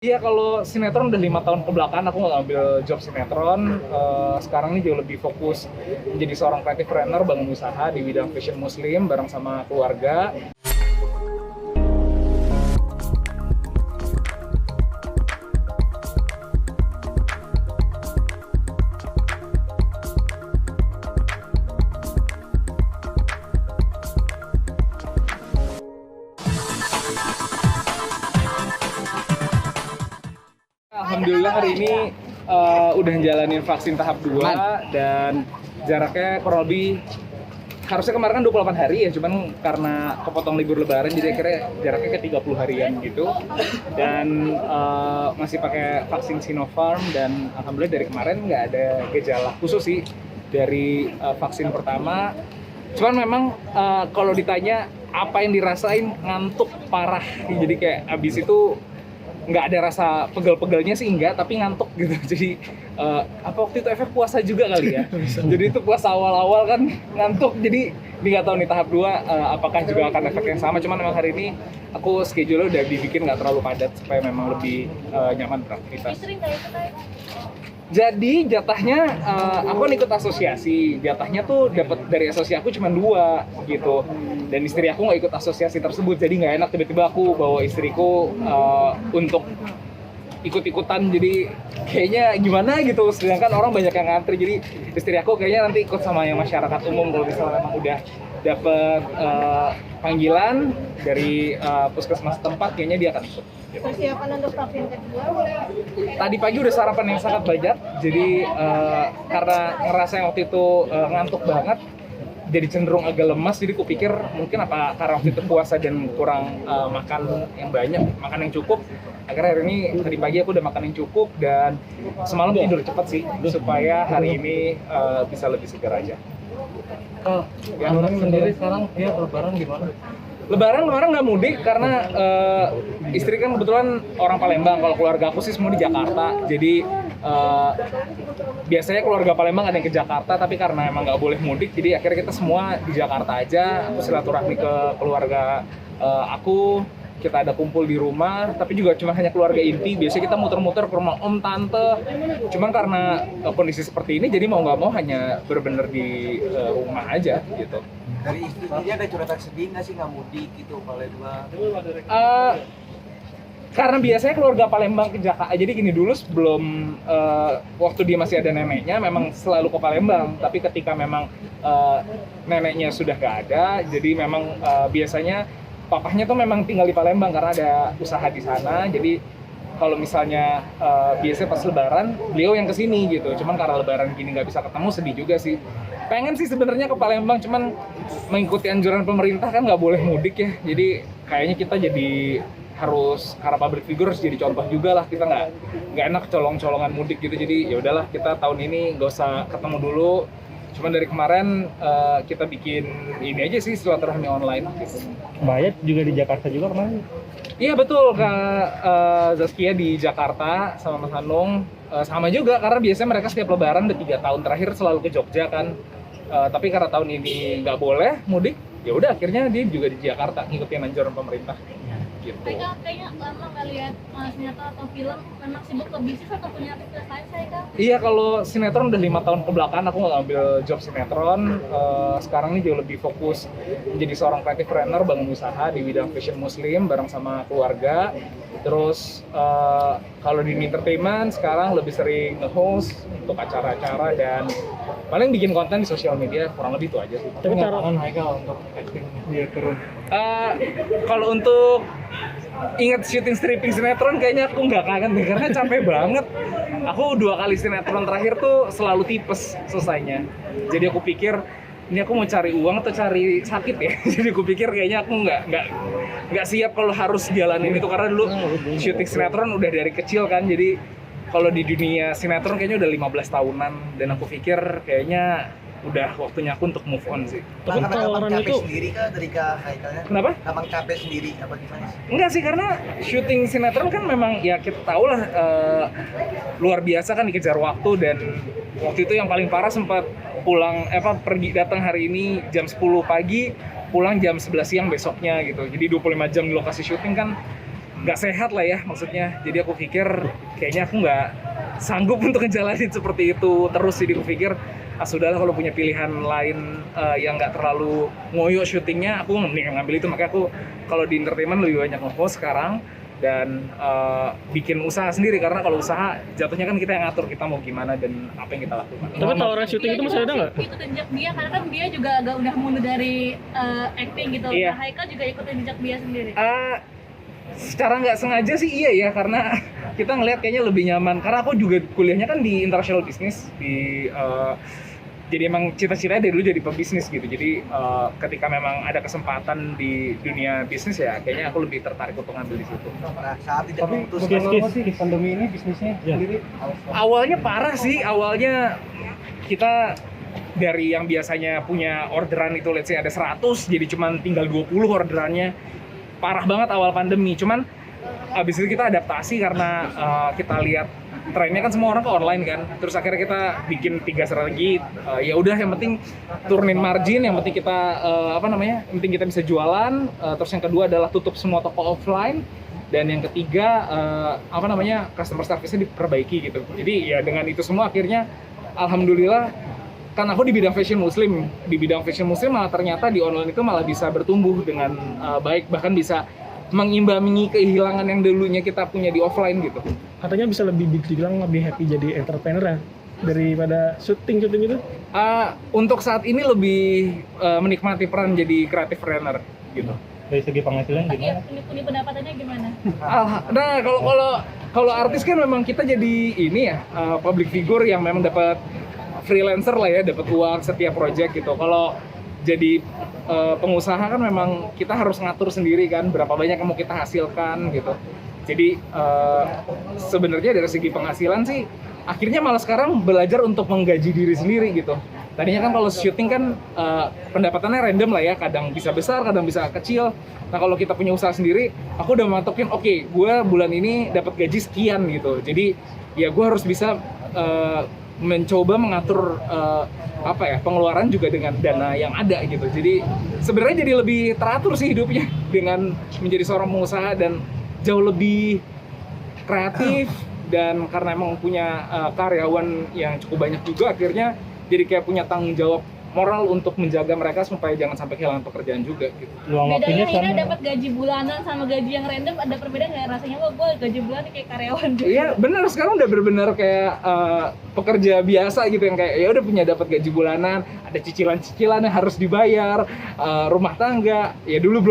Iya, kalau sinetron udah 5 tahun ke belakang aku nggak ngambil job sinetron. Sekarang ini jauh lebih fokus menjadi seorang creative planner, bangun usaha di bidang fashion muslim bareng sama keluarga. Alhamdulillah hari ini udah jalanin vaksin tahap 2 dan jaraknya kurang lebih harusnya kemarin kan 28 hari ya, cuman karena kepotong libur lebaran jadi akhirnya jaraknya ke 30 harian gitu. Dan masih pakai vaksin Sinopharm dan alhamdulillah dari kemarin nggak ada gejala khusus sih dari vaksin pertama. Cuman memang kalau ditanya apa yang dirasain, ngantuk parah. Jadi kayak abis itu nggak ada rasa pegel-pegelnya sih, enggak, tapi ngantuk gitu. Jadi apa waktu itu efek puasa juga kali ya. Jadi itu puasa awal-awal kan ngantuk, jadi nggak tahu nih tahap 2 apakah juga akan efek yang sama. Cuman memang hari ini aku schedule udah dibikin nggak terlalu padat supaya memang lebih nyaman beraktivitas. Jadi jatahnya aku kan ikut asosiasi, jatahnya tuh dapat dari asosiasi aku cuma 2 gitu. Dan istri aku nggak ikut asosiasi tersebut, jadi nggak enak tiba-tiba aku bawa istriku untuk ikut-ikutan. Jadi kayaknya gimana gitu, sedangkan orang banyak yang ngantri. Jadi istri aku kayaknya nanti ikut sama yang masyarakat umum kalau misalnya memang udah dapet panggilan dari puskesmas tempat, kayaknya dia akan ikut. Persiapan untuk vaksin kedua Tadi pagi udah sarapan yang sangat banyak, jadi karena ngerasa yang waktu itu ngantuk banget, jadi cenderung agak lemas. Jadi kupikir mungkin apa karena waktu itu puasa dan kurang makan yang banyak, makan yang cukup. Akhirnya hari ini tadi pagi aku udah makan yang cukup dan semalam tidur cepat sih supaya hari ini bisa lebih segar aja. Yang orang sendiri sekarang dia lebaran gimana? Lebaran kemarin nggak mudik karena istri kan kebetulan orang Palembang. Kalau keluarga aku sih semua di Jakarta. Jadi biasanya keluarga Palembang ada yang ke Jakarta, tapi karena emang nggak boleh mudik, jadi akhirnya kita semua di Jakarta aja. Aku silaturahmi ke keluarga aku, kita ada kumpul di rumah, tapi juga cuma hanya keluarga inti. Biasanya kita muter-muter ke rumah om, tante. Cuman karena kondisi seperti ini, jadi mau nggak mau hanya bener-bener di rumah aja gitu. Dari istri dia ada curhatan sedih nggak sih nggak mudik gitu Palembang? Karena biasanya keluarga Palembang ke Jakarta, jadi gini dulu sebelum waktu dia masih ada neneknya memang selalu ke Palembang, tapi ketika memang neneknya sudah gak ada, jadi memang biasanya papahnya tuh memang tinggal di Palembang karena ada usaha di sana. Jadi kalau misalnya biasanya pas lebaran beliau yang kesini gitu, cuman karena lebaran gini nggak bisa ketemu, sedih juga sih. Pengen sih sebenarnya ke Palembang, cuman mengikuti anjuran pemerintah kan nggak boleh mudik ya. Jadi kayaknya kita jadi harus, karena public figure harus jadi contoh juga lah. Kita nggak enak colong-colongan mudik gitu. Jadi ya udahlah, kita tahun ini nggak usah ketemu dulu. Cuman dari kemarin kita bikin ini aja sih, silaturahmi online gitu. Mbak Ayat juga di Jakarta juga kemarin. Iya betul, Kak Zaskia di Jakarta sama Mas Hanung. Sama juga karena biasanya mereka setiap lebaran udah 3 tahun terakhir selalu ke Jogja kan. Tapi karena tahun ini nggak boleh mudik, ya udah akhirnya dia juga di Jakarta ngikutin anjuran pemerintah. Gitu. kayaknya lama nggak lihat sinetron atau film, memang sibuk ke bisnis atau punya aktivitas lain saya Kak? Iya, kalau sinetron udah 5 tahun ke belakang aku nggak ngambil job sinetron. Sekarang ini jauh lebih fokus menjadi seorang creative planner, bangun usaha di bidang fashion muslim bareng sama keluarga. Terus kalau di entertainment sekarang lebih sering nge-host untuk acara-acara dan paling bikin konten di sosial media, kurang lebih itu aja sih. Tapi cara Haikal untuk acting dia turun. Kalau untuk inget syuting stripping sinetron kayaknya aku nggak kangen deh, karena capek banget. Aku 2 kali sinetron terakhir tuh selalu tipes selesainya. Jadi aku pikir ini aku mau cari uang atau cari sakit ya. Jadi aku pikir kayaknya aku nggak siap kalau harus jalanin itu, karena dulu syuting sinetron udah dari kecil kan. Jadi kalau di dunia sinetron kayaknya udah 15 tahunan dan aku pikir kayaknya udah waktunya aku untuk move on sih. Tapi Karena abang tawaran capek itu sendiri kah dari Kak Haikalnya? Kenapa? Abang capek sendiri apa gimana sih? Enggak sih, karena syuting sinetron kan memang ya kita tahu lah luar biasa kan, dikejar waktu. Dan waktu itu yang paling parah sempat pulang pergi datang hari ini jam 10 pagi, pulang jam 11 siang besoknya gitu. Jadi 25 jam di lokasi syuting kan nggak sehat lah ya maksudnya. Jadi aku pikir kayaknya aku nggak sanggup untuk ngejalanin seperti itu terus. Jadi aku pikir sudahlah, kalau punya pilihan lain yang nggak terlalu ngoyo syutingnya, aku mending ngambil itu. Makanya aku kalau di entertainment lebih banyak nge-host sekarang dan bikin usaha sendiri, karena kalau usaha jatuhnya kan kita yang ngatur kita mau gimana dan apa yang kita lakukan. Tapi tawaran syuting itu masih ada nggak? Ikutin jejak dia karena kan dia juga agak udah mundur dari acting gitu. Iya. Nah, Haikal juga ikutin jejak dia sendiri. Secara nggak sengaja sih iya ya, karena kita ngelihat kayaknya lebih nyaman. Karena aku juga kuliahnya kan di international business, jadi emang cita-citanya dari dulu jadi pebisnis gitu. Jadi ketika memang ada kesempatan di dunia bisnis ya, kayaknya aku lebih tertarik untuk ngambil di situ. Nah, saat tidak Tapi memutuskan bagaimana sih di pandemi ini bisnisnya sendiri? Awalnya parah sih, awalnya kita dari yang biasanya punya orderan itu let's say ada 100, jadi cuman tinggal 20 orderannya. Parah banget awal pandemi, cuman abis itu kita adaptasi karena kita lihat trennya kan semua orang ke online kan. Terus akhirnya kita bikin 3 strategi. Ya udah, yang penting turunin margin, yang penting kita yang penting kita bisa jualan. Terus yang kedua adalah tutup semua toko offline. Dan yang ketiga customer service-nya diperbaiki gitu. Jadi ya dengan itu semua akhirnya alhamdulillah, kan aku di bidang fashion muslim. Di bidang fashion muslim malah ternyata di online itu malah bisa bertumbuh dengan baik, bahkan bisa mengimbangi kehilangan yang dulunya kita punya di offline gitu. Katanya bisa dibilang lebih happy jadi entrepreneur ya daripada syuting itu? Untuk saat ini lebih menikmati peran jadi creative planner gitu. Dari segi penghasilan Iya, gimana? punya pendapatannya gimana? Nah, kalau artis kan memang kita jadi ini ya, public figure yang memang dapat freelancer lah ya, dapat uang setiap project gitu. Kalau jadi pengusaha kan memang kita harus ngatur sendiri kan berapa banyak yang mau kita hasilkan gitu. Jadi sebenarnya dari segi penghasilan sih akhirnya malah sekarang belajar untuk menggaji diri sendiri gitu. Tadinya kan kalau syuting kan pendapatannya random lah ya, kadang bisa besar, kadang bisa kecil. Nah kalau kita punya usaha sendiri, aku udah matokin, oke, gue bulan ini dapat gaji sekian gitu. Jadi ya gue harus bisa mencoba mengatur pengeluaran juga dengan dana yang ada gitu. Jadi sebenarnya jadi lebih teratur sih hidupnya dengan menjadi seorang pengusaha dan jauh lebih kreatif. Dan karena emang punya karyawan yang cukup banyak juga, akhirnya jadi kayak punya tanggung jawab moral untuk menjaga mereka supaya jangan sampai kehilangan pekerjaan juga gitu. Luang waktunya Bedanya Ina dapat gaji bulanan sama gaji yang random, ada perbedaan nggak rasanya? Wah, gue gaji bulanan kayak karyawan juga. Iya benar, sekarang udah benar-benar kayak pekerja biasa gitu, yang kayak ya udah punya dapat gaji bulanan, ada cicilan-cicilan yang harus dibayar, rumah tangga. Ya dulu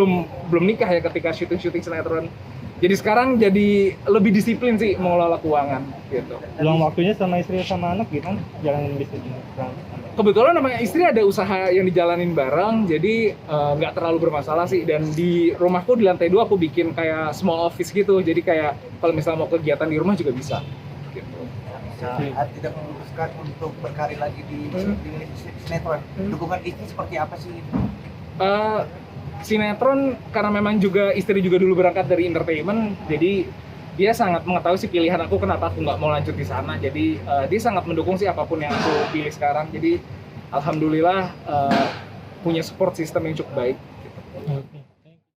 belum nikah ya ketika syuting sinetron. Jadi sekarang jadi lebih disiplin sih mengelola keuangan gitu. luang waktunya sama istri sama anak gimana? Jalan bisnis ini. Kebetulan sama istri ada usaha yang dijalanin bareng, jadi nggak terlalu bermasalah sih. Dan di rumahku di lantai 2 aku bikin kayak small office gitu, jadi kayak kalau misalnya mau kegiatan di rumah juga bisa gitu. saat tidak memutuskan untuk berkarir lagi di sinetron, dukungan istri seperti apa sih? Sinetron karena memang juga istri juga dulu berangkat dari entertainment, jadi dia sangat mengetahui sih pilihan aku kenapa aku nggak mau lanjut di sana. Jadi dia sangat mendukung sih apapun yang aku pilih sekarang. Jadi alhamdulillah punya support system yang cukup baik gitu.